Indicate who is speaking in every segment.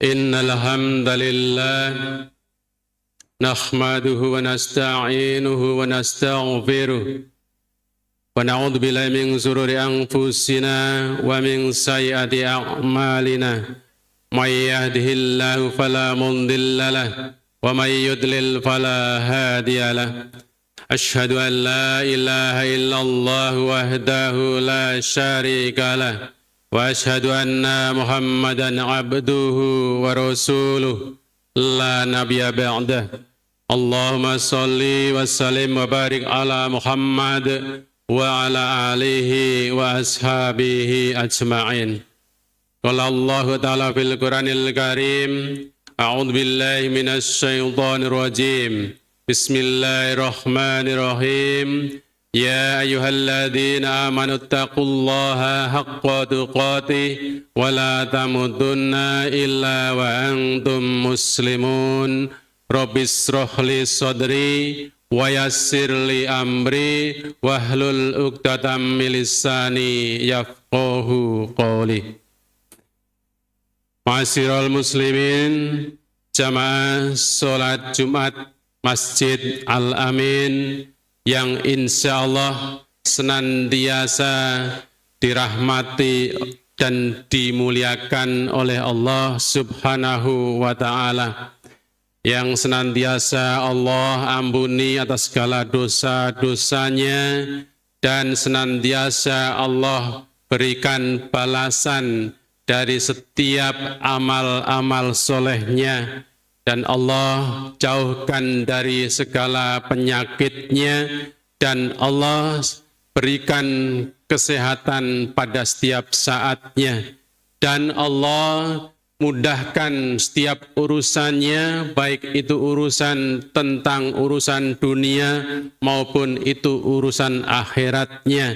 Speaker 1: إن الحمد لله نحمده ونستعينه ونستغفره ونعوذ بالله من شرور أنفسنا ومن سيئات أعمالنا من يهده الله فلا مضل له ومن يضلل فلا هادي له أشهد أن لا إله إلا الله وحده لا شريك له وأشهد أن محمدا عبده ورسوله لا نبي بعده اللهم صل وسلم وبارك على محمد وعلى آله وأصحابه أجمعين قال الله تعالى في القرآن الكريم أعوذ بالله من الشيطان الرجيم بسم الله الرحمن الرحيم يا أيها الذين آمنوا اتقوا الله حق تقاته ولا تموتن إلا وأنتم مسلمون رب اشرح لي صدري ويسر لي أمري واحلل عقدة من لساني يفقهوا قولي. Ma'asyiral muslimin, jamaah sholat Jumat Masjid Al-Amin yang insya Allah senantiasa dirahmati dan dimuliakan oleh Allah Subhanahu wa Ta'ala, yang senantiasa Allah ampuni atas segala dosa-dosanya dan senantiasa Allah berikan balasan dari setiap amal-amal solehnya, dan Allah jauhkan dari segala penyakitnya, dan Allah berikan kesehatan pada setiap saatnya, dan Allah mudahkan setiap urusannya, baik itu urusan tentang urusan dunia maupun itu urusan akhiratnya.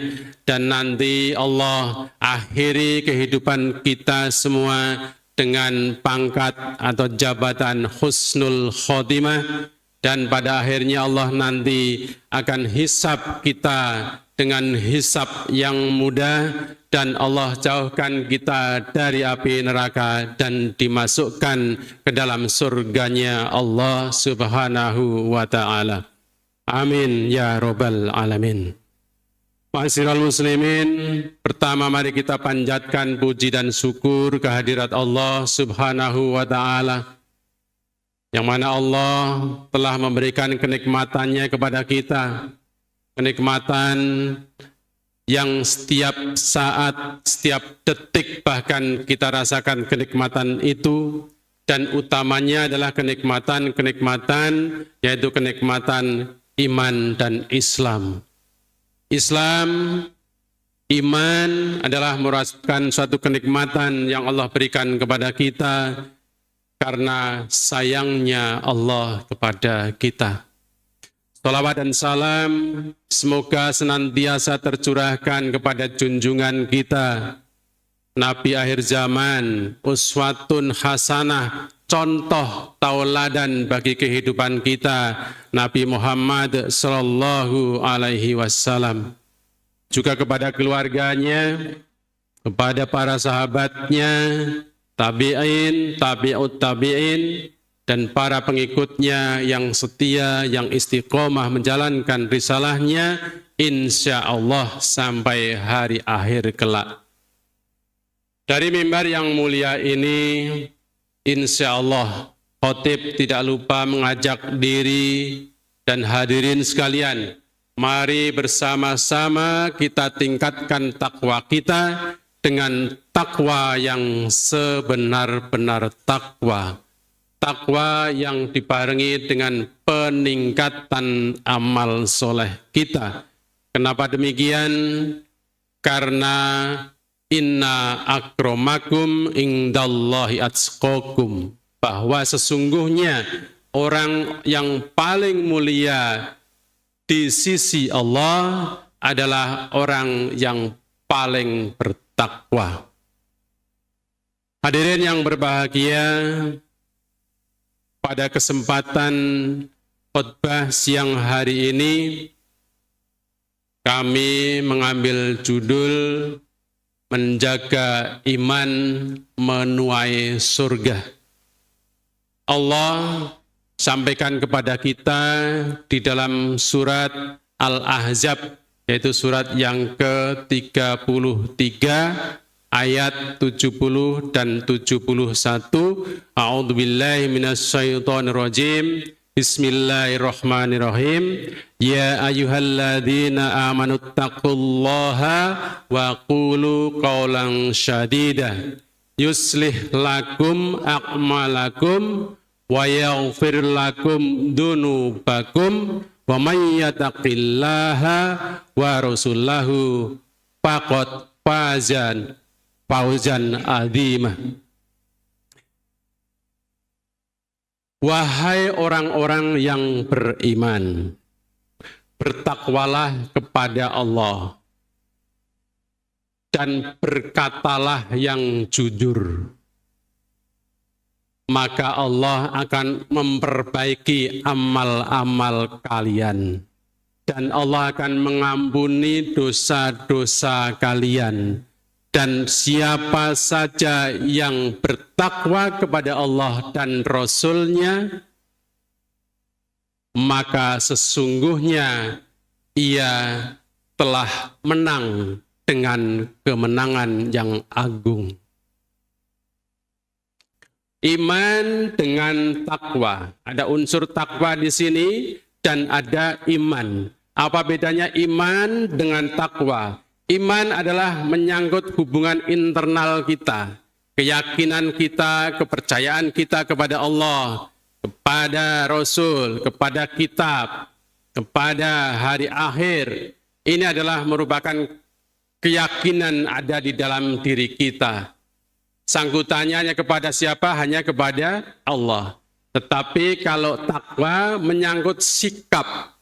Speaker 1: Dan nanti Allah akhiri kehidupan kita semua dengan pangkat atau jabatan husnul khotimah, dan pada akhirnya Allah nanti akan hisab kita dengan hisab yang mudah, dan Allah jauhkan kita dari api neraka dan dimasukkan ke dalam surganya Allah Subhanahu wa Ta'ala. Amin ya Rabbal Alamin. Ma'asyiral muslimin, pertama mari kita panjatkan puji dan syukur kehadirat Allah Subhanahu wa Ta'ala, yang mana Allah telah memberikan kenikmatannya kepada kita, kenikmatan yang setiap saat, setiap detik bahkan kita rasakan kenikmatan itu, dan utamanya adalah kenikmatan yaitu kenikmatan iman dan Islam. Islam, iman adalah merupakan suatu kenikmatan yang Allah berikan kepada kita karena sayangnya Allah kepada kita. Salawat dan salam semoga senantiasa tercurahkan kepada junjungan kita, Nabi akhir zaman, uswatun hasanah, contoh tauladan bagi kehidupan kita, Nabi Muhammad sallallahu alaihi wasallam. Juga kepada keluarganya, kepada para sahabatnya, tabi'in, tabi'ut tabi'in, dan para pengikutnya yang setia, yang istiqomah menjalankan risalahnya, insya Allah sampai hari akhir kelak. Dari mimbar yang mulia ini, insya Allah khotib tidak lupa mengajak diri dan hadirin sekalian, mari bersama-sama kita tingkatkan takwa kita dengan takwa yang sebenar-benar takwa. Takwa yang dibarengi dengan peningkatan amal soleh kita. Kenapa demikian? Karena inna akramakum indallahi atqakum, bahwa sesungguhnya orang yang paling mulia di sisi Allah adalah orang yang paling bertakwa. Hadirin yang berbahagia, pada kesempatan khutbah siang hari ini kami mengambil judul menjaga iman menuai surga. Allah sampaikan kepada kita di dalam surat Al-Ahzab, yaitu surat yang ke-33 ayat 70 dan 71. A'udzubillahi minasyaitonirrajim. Bismillahirrahmanirrahim. Ya ayyuhalladzina amanuttaqullaha wa qulu qawlan syadida yuslih lakum a'malakum wa yaghfir lakum dunubakum wa may yattaqillaha wa rasulahu faqad fawzan azimah. Wahai orang-orang yang beriman, bertakwalah kepada Allah dan berkatalah yang jujur, maka Allah akan memperbaiki amal-amal kalian dan Allah akan mengampuni dosa-dosa kalian. Dan siapa saja yang bertakwa kepada Allah dan Rasul-Nya, maka sesungguhnya ia telah menang dengan kemenangan yang agung. Iman dengan takwa. Ada unsur takwa di sini dan ada iman. Apa bedanya iman dengan takwa? Iman adalah menyangkut hubungan internal kita, keyakinan kita, kepercayaan kita kepada Allah, kepada Rasul, kepada kitab, kepada hari akhir. Ini adalah merupakan keyakinan ada di dalam diri kita. Sangkutannya hanya kepada siapa? Hanya kepada Allah. Tetapi kalau takwa menyangkut sikap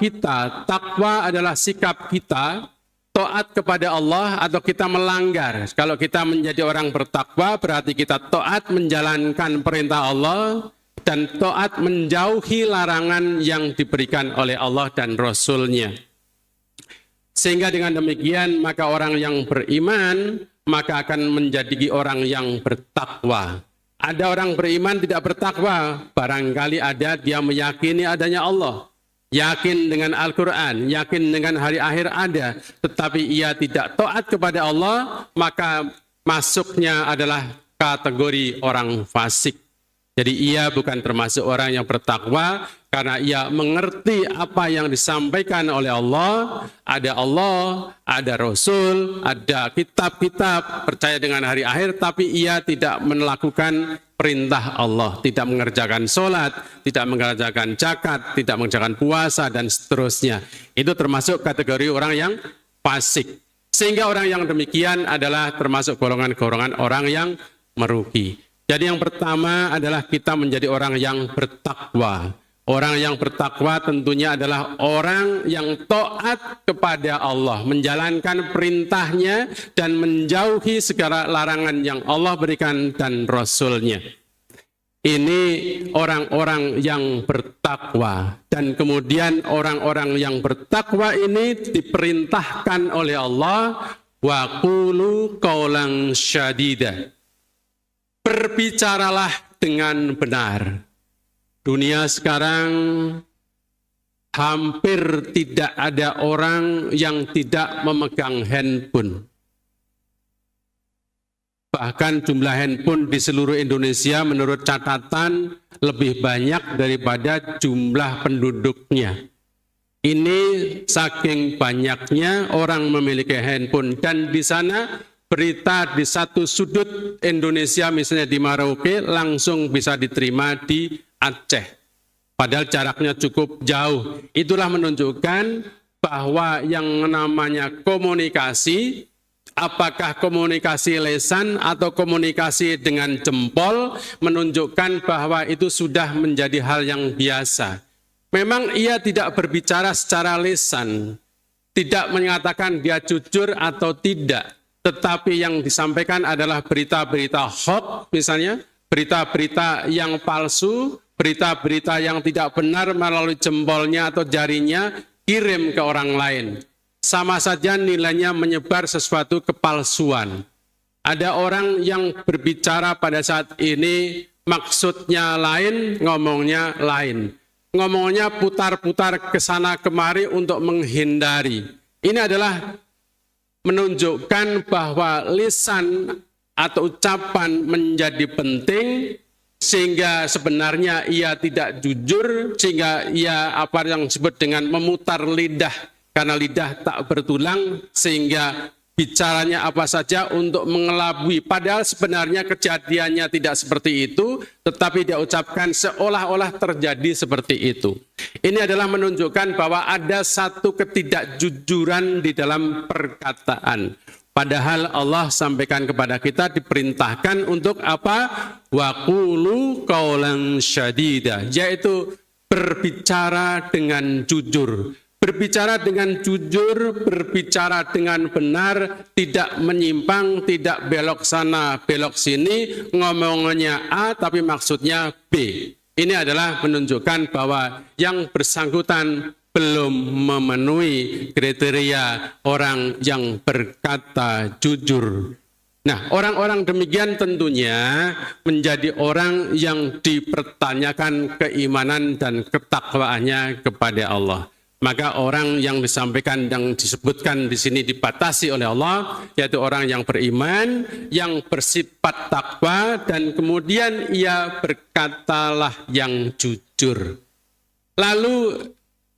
Speaker 1: kita, takwa adalah sikap kita, taat kepada Allah atau kita melanggar. Kalau kita menjadi orang bertakwa berarti kita taat menjalankan perintah Allah dan taat menjauhi larangan yang diberikan oleh Allah dan Rasul-Nya. Sehingga dengan demikian maka orang yang beriman maka akan menjadi orang yang bertakwa. Ada orang beriman tidak bertakwa, barangkali ada dia meyakini adanya Allah. Yakin dengan Al-Quran, yakin dengan hari akhir ada, tetapi ia tidak taat kepada Allah, maka masuknya adalah kategori orang fasik. Jadi ia bukan termasuk orang yang bertakwa, karena ia mengerti apa yang disampaikan oleh Allah, ada Rasul, ada kitab-kitab, percaya dengan hari akhir, tapi ia tidak melakukan perintah Allah, tidak mengerjakan sholat, tidak mengerjakan zakat, tidak mengerjakan puasa, dan seterusnya. Itu termasuk kategori orang yang fasik. Sehingga orang yang demikian adalah termasuk golongan-golongan orang yang merugi. Jadi yang pertama adalah kita menjadi orang yang bertakwa. Orang yang bertakwa tentunya adalah orang yang taat kepada Allah, menjalankan perintahnya dan menjauhi segala larangan yang Allah berikan dan Rasul-Nya. Ini orang-orang yang bertakwa. Dan kemudian orang-orang yang bertakwa ini diperintahkan oleh Allah, wa qulu qawlan syadida. Berbicaralah dengan benar. Dunia sekarang hampir tidak ada orang yang tidak memegang handphone. Bahkan jumlah handphone di seluruh Indonesia menurut catatan lebih banyak daripada jumlah penduduknya. Ini saking banyaknya orang memiliki handphone, dan di sana berita di satu sudut Indonesia, misalnya di Merauke, langsung bisa diterima di Aceh. Padahal jaraknya cukup jauh. Itulah menunjukkan bahwa yang namanya komunikasi, apakah komunikasi lisan atau komunikasi dengan jempol, menunjukkan bahwa itu sudah menjadi hal yang biasa. Memang ia tidak berbicara secara lisan, tidak menyatakan dia jujur atau tidak, tetapi yang disampaikan adalah berita-berita hoax, misalnya berita-berita yang palsu, berita-berita yang tidak benar melalui jempolnya atau jarinya kirim ke orang lain. Sama saja nilainya menyebar sesuatu kepalsuan. Ada orang yang berbicara pada saat ini maksudnya lain, ngomongnya lain. Ngomongnya putar-putar ke sana kemari untuk menghindari. Ini adalah menunjukkan bahwa lisan atau ucapan menjadi penting, sehingga sebenarnya ia tidak jujur, sehingga ia apa yang disebut dengan memutar lidah, karena lidah tak bertulang, sehingga bicaranya apa saja untuk mengelabui. Padahal sebenarnya kejadiannya tidak seperti itu, tetapi dia ucapkan seolah-olah terjadi seperti itu. Ini adalah menunjukkan bahwa ada satu ketidakjujuran di dalam perkataan. Padahal Allah sampaikan kepada kita, diperintahkan untuk apa? Wa qulu qawlan syadida, yaitu berbicara dengan jujur. Berbicara dengan jujur, berbicara dengan benar, tidak menyimpang, tidak belok sana, belok sini, ngomongnya A tapi maksudnya B. Ini adalah menunjukkan bahwa yang bersangkutan belum memenuhi kriteria orang yang berkata jujur. Nah, orang-orang demikian tentunya menjadi orang yang dipertanyakan keimanan dan ketakwaannya kepada Allah. Maka orang yang disampaikan, yang disebutkan di sini dibatasi oleh Allah, yaitu orang yang beriman, yang bersifat takwa, dan kemudian ia berkatalah yang jujur. Lalu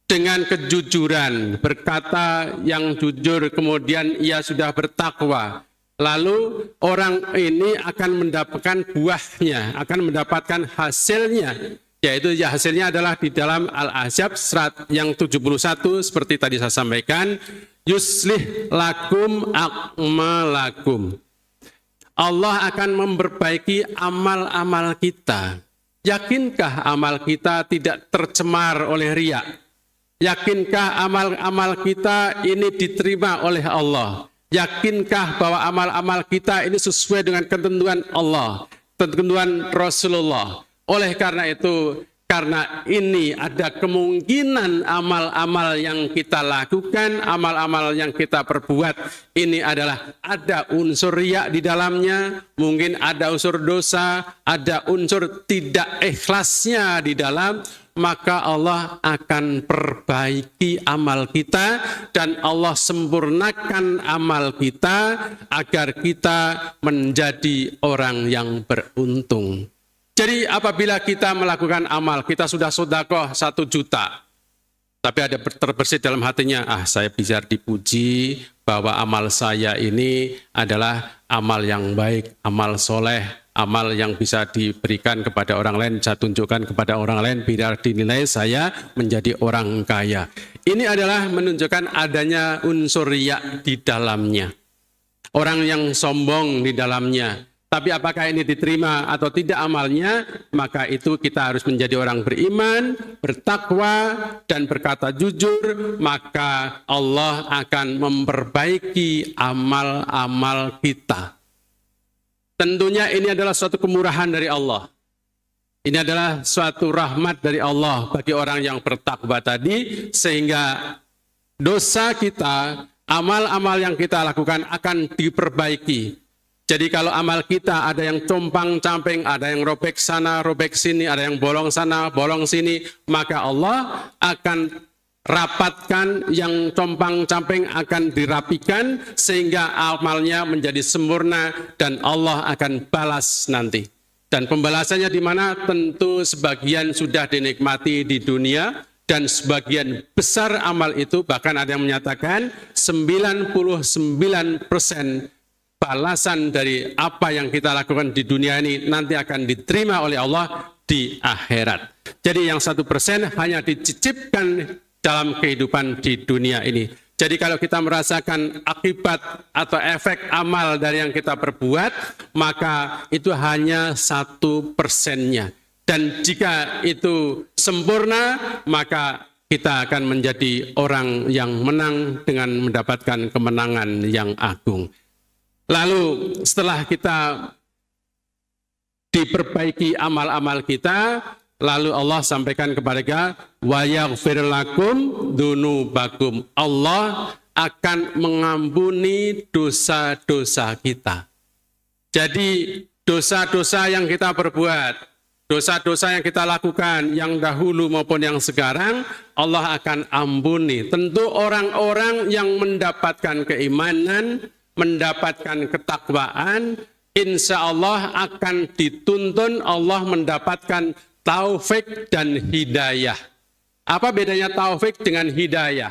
Speaker 1: dengan kejujuran, berkata yang jujur, kemudian ia sudah bertakwa. Lalu orang ini akan mendapatkan buahnya, akan mendapatkan hasilnya. Yaitu hasilnya adalah di dalam Al-Ahzab surat yang 71 seperti tadi saya sampaikan, yuslih lakum a'malakum. Allah akan memperbaiki amal-amal kita. Yakinkah amal kita tidak tercemar oleh riya? Yakinkah amal-amal kita ini diterima oleh Allah? Yakinkah bahwa amal-amal kita ini sesuai dengan ketentuan Allah, ketentuan Rasulullah? Oleh karena itu, karena ini ada kemungkinan amal-amal yang kita lakukan, amal-amal yang kita perbuat, ini adalah ada unsur riya di dalamnya, mungkin ada unsur dosa, ada unsur tidak ikhlasnya di dalam, maka Allah akan perbaiki amal kita dan Allah sempurnakan amal kita agar kita menjadi orang yang beruntung. Jadi apabila kita melakukan amal, kita sudah sedekah 1 juta, tapi ada terbersit dalam hatinya, saya bisa dipuji bahwa amal saya ini adalah amal yang baik, amal soleh, amal yang bisa diberikan kepada orang lain, saya tunjukkan kepada orang lain, biar dinilai saya menjadi orang kaya. Ini adalah menunjukkan adanya unsur riya di dalamnya. Orang yang sombong di dalamnya. Tapi apakah ini diterima atau tidak amalnya, maka itu kita harus menjadi orang beriman, bertakwa, dan berkata jujur, maka Allah akan memperbaiki amal-amal kita. Tentunya ini adalah suatu kemurahan dari Allah. Ini adalah suatu rahmat dari Allah bagi orang yang bertakwa tadi, sehingga dosa kita, amal-amal yang kita lakukan akan diperbaiki. Jadi kalau amal kita ada yang compang-camping, ada yang robek sana, robek sini, ada yang bolong sana, bolong sini, maka Allah akan rapatkan, yang compang-camping akan dirapikan sehingga amalnya menjadi sempurna dan Allah akan balas nanti. Dan pembalasannya di mana? Tentu sebagian sudah dinikmati di dunia dan sebagian besar amal itu, bahkan ada yang menyatakan 99% balasan dari apa yang kita lakukan di dunia ini nanti akan diterima oleh Allah di akhirat. Jadi yang 1% hanya dicicipkan dalam kehidupan di dunia ini. Jadi kalau kita merasakan akibat atau efek amal dari yang kita perbuat, maka itu hanya 1%-nya. Dan jika itu sempurna, maka kita akan menjadi orang yang menang dengan mendapatkan kemenangan yang agung. Lalu setelah kita diperbaiki amal-amal kita, lalu Allah sampaikan kepada kita, wa yaghfir lakum dzunubakum. Allah akan mengampuni dosa-dosa kita. Jadi dosa-dosa yang kita perbuat, dosa-dosa yang kita lakukan, yang dahulu maupun yang sekarang, Allah akan ampuni. Tentu orang-orang yang mendapatkan keimanan, mendapatkan ketakwaan, insya Allah akan dituntun Allah mendapatkan taufik dan hidayah. Apa bedanya taufik dengan hidayah?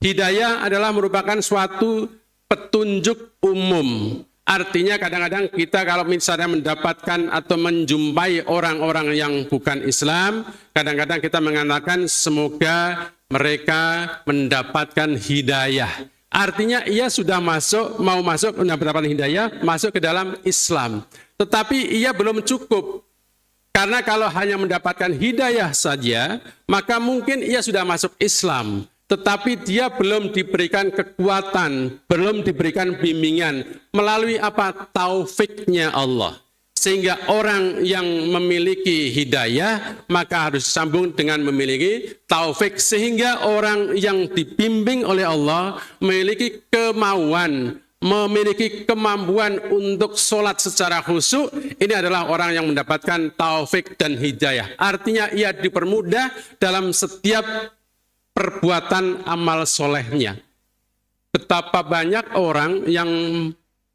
Speaker 1: Hidayah adalah merupakan suatu petunjuk umum. Artinya kadang-kadang kita kalau misalnya mendapatkan atau menjumpai orang-orang yang bukan Islam, kadang-kadang kita mengatakan semoga mereka mendapatkan hidayah. Artinya ia sudah mau masuk mendapatkan hidayah, masuk ke dalam Islam. Tetapi ia belum cukup. Karena kalau hanya mendapatkan hidayah saja, maka mungkin ia sudah masuk Islam. Tetapi dia belum diberikan kekuatan, belum diberikan bimbingan melalui apa? Taufiknya Allah. Sehingga orang yang memiliki hidayah maka harus disambung dengan memiliki taufik, sehingga orang yang dibimbing oleh Allah memiliki kemauan, memiliki kemampuan untuk sholat secara khusyuk. Ini adalah orang yang mendapatkan taufik dan hidayah. Artinya ia dipermudah dalam setiap perbuatan amal solehnya. Betapa banyak orang yang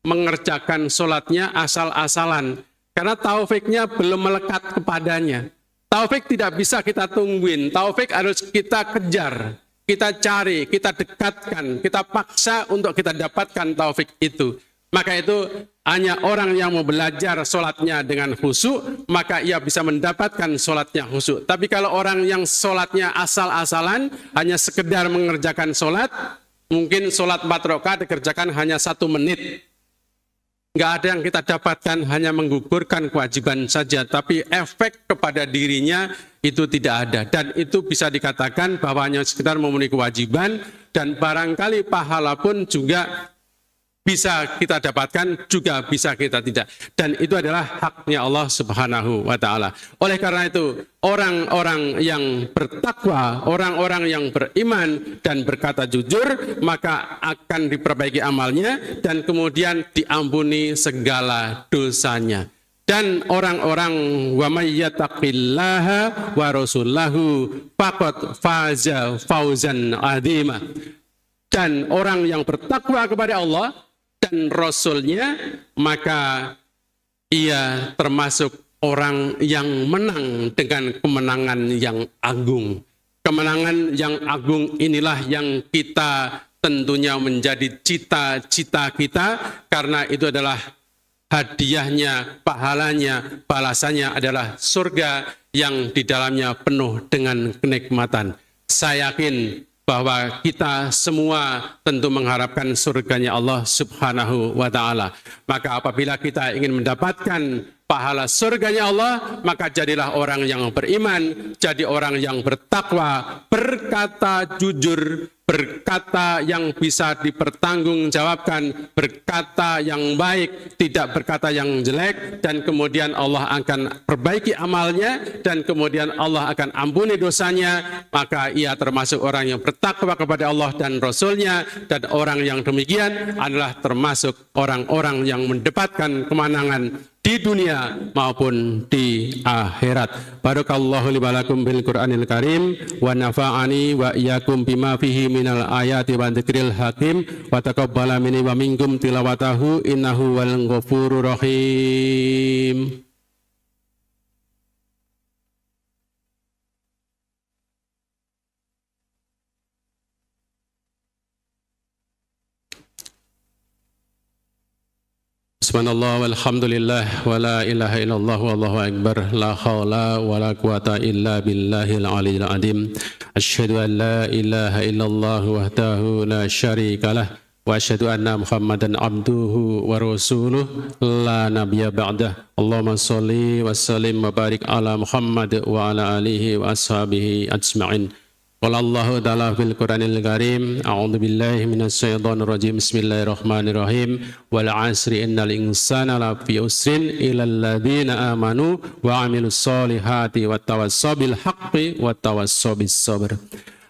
Speaker 1: mengerjakan sholatnya asal-asalan, karena taufiknya belum melekat kepadanya. Taufik tidak bisa kita tungguin, taufik harus kita kejar, kita cari, kita dekatkan, kita paksa untuk kita dapatkan taufik itu. Maka itu hanya orang yang mau belajar sholatnya dengan khusyuk, maka ia bisa mendapatkan sholatnya khusyuk. Tapi kalau orang yang sholatnya asal-asalan, hanya sekedar mengerjakan sholat, mungkin sholat 4 rakaat dikerjakan hanya 1 menit. Nggak ada yang kita dapatkan, hanya menggugurkan kewajiban saja, tapi efek kepada dirinya itu tidak ada. Dan itu bisa dikatakan bahwa hanya sekedar memenuhi kewajiban, dan barangkali pahala pun juga bisa kita dapatkan, juga bisa kita tidak. Dan itu adalah haknya Allah Subhanahu wa ta'ala. Oleh karena itu, orang-orang yang bertakwa, orang-orang yang beriman dan berkata jujur, maka akan diperbaiki amalnya dan kemudian diampuni segala dosanya. Dan orang-orang wa may yattaqillaha wa rasulahu faqad faza fauzan adzima. Dan orang yang bertakwa kepada Allah dan Rasulnya, maka ia termasuk orang yang menang dengan kemenangan yang agung. Kemenangan yang agung inilah yang kita tentunya menjadi cita-cita kita, karena itu adalah hadiahnya, pahalanya, balasannya adalah surga yang di dalamnya penuh dengan kenikmatan. Saya yakin bahwa kita semua tentu mengharapkan surganya Allah Subhanahu wa ta'ala. Maka apabila kita ingin mendapatkan pahala surganya Allah, maka jadilah orang yang beriman, jadi orang yang bertakwa, berkata jujur, berkata yang bisa dipertanggungjawabkan, berkata yang baik, tidak berkata yang jelek, dan kemudian Allah akan perbaiki amalnya, dan kemudian Allah akan ampuni dosanya. Maka ia termasuk orang yang bertakwa kepada Allah dan Rasulnya, dan orang yang demikian adalah termasuk orang-orang yang mendapatkan kemenangan di dunia maupun di akhirat. Barakallahu li wa lakum bil Qur'anil Karim wa nafa'ani wa iyyakum bima fihi minal ayati wa dzikril hakim wa taqabbala minni wa minkum tilawatahu innahu wal ghafurur rahim. Subhanallah walhamdulillah wa la ilaha illallah wallahu akbar la hawla wa la quwata illa billahil aliyyil azim. Asyhadu an la ilaha illallah wahdahu la syarika lah wa asyhadu anna Muhammadan abduhu wa rasuluh la nabiyya ba'dah. Allahumma shalli wa sallim wa barik ala Muhammad wa ala alihi wa ashabihi ajma'in. Qala Allahu ta'ala fil Qur'anil Karim, a'udzu billahi minasy syaithanir rajim. Bismillahirrahmanirrahim. Wal 'asri innal insana lafi usrin illal ladzina amanu wa 'amilus solihati wattawassaw bil haqqi wattawassaw bis sabr.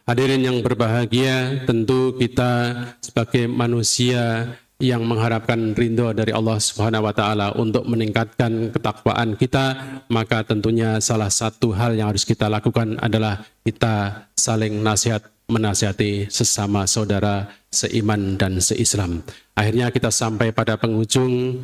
Speaker 1: Hadirin yang berbahagia, tentu kita sebagai manusia yang mengharapkan ridho dari Allah Subhanahu wa taala untuk meningkatkan ketakwaan kita, maka tentunya salah satu hal yang harus kita lakukan adalah kita saling menasihati sesama saudara seiman dan seislam. Akhirnya kita sampai pada penghujung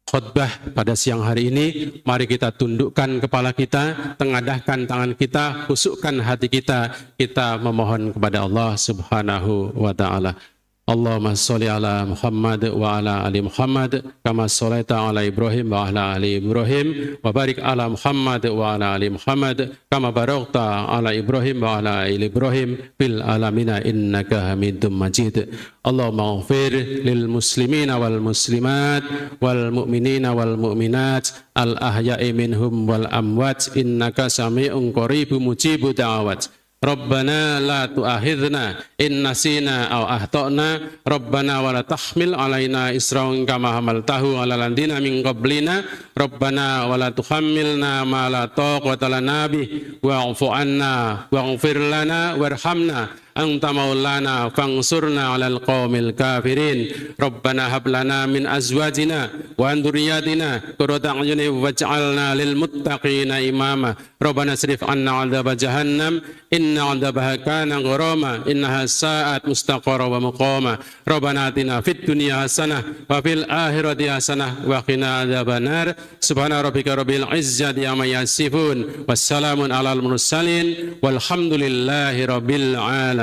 Speaker 1: khutbah pada siang hari ini. Mari kita tundukkan kepala kita, tengadahkan tangan kita, khusukkan hati kita, kita memohon kepada Allah Subhanahu wa taala. Allahumma sholli ala Muhammad wa ala ali Muhammad kama sholaita ala Ibrahim wa ala ali Ibrahim wa barik ala Muhammad wa ala ali Muhammad kama barakta ala Ibrahim wa ala ali Ibrahim fil alamina innaka Hamidum Majid. Allahumma ighfir lil muslimina wal muslimat wal mu'minina wal mu'minat al ahya'i minhum wal amwat innaka sami'un qaribun mujibud da'awat. Rabbana la tu'akhidhna in nasina aw akhtana Rabbana wa la tahmil alaina isran kama hamaltahu ala ladina min qablina Rabbana wa la tuhammilna ma la taqata lana bih wa'fu anna waghfir lana warhamna anta maulana fansurna 'alal qaumil kafirin Rabbana hab lana min azwajina wa dhurriyyatina qurrata a'yunin waj'alna lil muttaqina imama Rabbana srif 'anna 'adzab jahannam inna 'adzabaha kana gharama innaha sa'at mustaqarra wa muqama Rabbana atina fid dunya hasanah wa fil akhirati hasanah wa qina 'adzabannar subhana rabbika rabbil izzati amma yasifun wassalamun 'alal mursalin walhamdulillahi rabbil alamin.